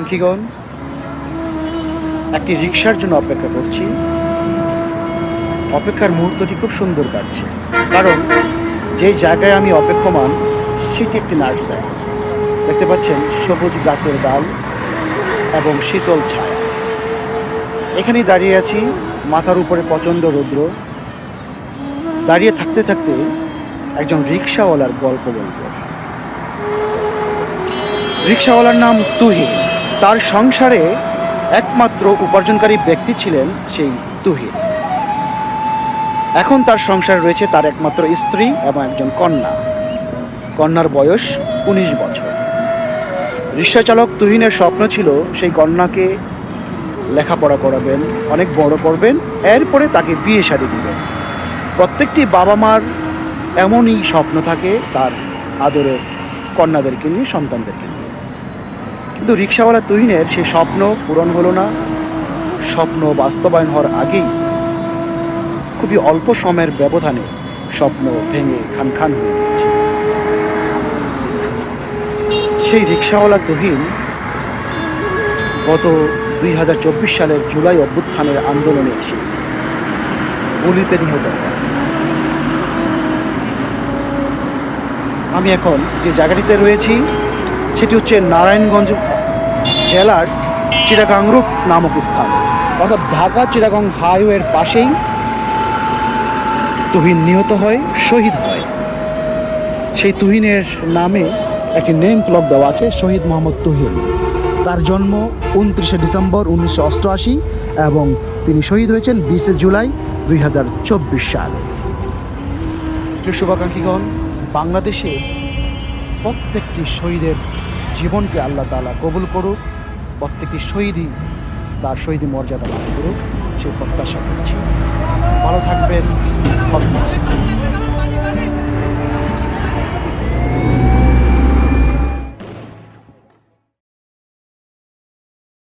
আঙ্কিগণ, একটি রিকশার জন্য অপেক্ষা করছি। অপেক্ষার মুহূর্তটি খুব সুন্দর কাটছে, কারণ যে জায়গায় আমি অপেক্ষমান সেটি একটি নার্সারি। দেখতে পাচ্ছেন সবুজ গাছের ডাল এবং শীতল ছায়া। এখানেই দাঁড়িয়ে আছি, মাথার উপরে প্রচণ্ড রৌদ্র। দাঁড়িয়ে থাকতে থাকতে একজন রিকশাওয়ালার গল্প বলব। রিকশাওয়ালার নাম তুহিন। তার সংসারে একমাত্র উপার্জনকারী ব্যক্তি ছিলেন সেই তুহিন। এখন তার সংসার রয়েছে তার একমাত্র স্ত্রী এবং একজন কন্যা। কন্যার বয়স ১৯ বছর। রিকশাচালক তুহিনের স্বপ্ন ছিল সেই কন্যাকে লেখাপড়া করাবেন, অনেক বড় করবেন, এরপরে তাকে বিয়ে শাদী দিবেন। প্রত্যেকটি বাবা মার এমনই স্বপ্ন থাকে তার আদরের কন্যাদেরকে নিয়ে, সন্তানদেরকে নিয়ে। কিন্তু রিকশাওয়ালা তুহিনের সেই স্বপ্ন পূরণ হলো না। স্বপ্ন বাস্তবায়ন হওয়ার আগেই খুবই অল্প সময়ের ব্যবধানে স্বপ্ন ভেঙে খান খান হয়ে গেছে। সেই রিকশাওয়ালা তুহিন গত ২০২৪ সালের জুলাই অভ্যুত্থানের আন্দোলনে এসে গুলিতে নিহত হয়। আমি এখন যে জায়গাটিতে রয়েছি সেটি হচ্ছে নারায়ণগঞ্জ জেলার চিটাগাং রোড নামক স্থান, অর্থাৎ ঢাকা চিটাগাং হাইওয়ের পাশেই তুহিন নিহত হয়, শহীদ হয়। সেই তুহিনের নামে একটি নেম প্লক দেওয়া আছে, শহীদ মোহাম্মদ তুহিন। তার জন্ম ২৯শে ডিসেম্বর ১৯৮৮ এবং তিনি শহীদ হয়েছেন ২০শে জুলাই ২০২৪ সালে। প্রিয় শুভাকাঙ্ক্ষীগণ, বাংলাদেশে প্রত্যেকটি শহীদের জীবনকে আল্লাহ তাআলা কবুল করুক, প্রত্যেকটি শহীদই তার শহীদি মর্যাদা লাভ করুক, সেই প্রত্যাশা করছি। ভালো থাকবেন।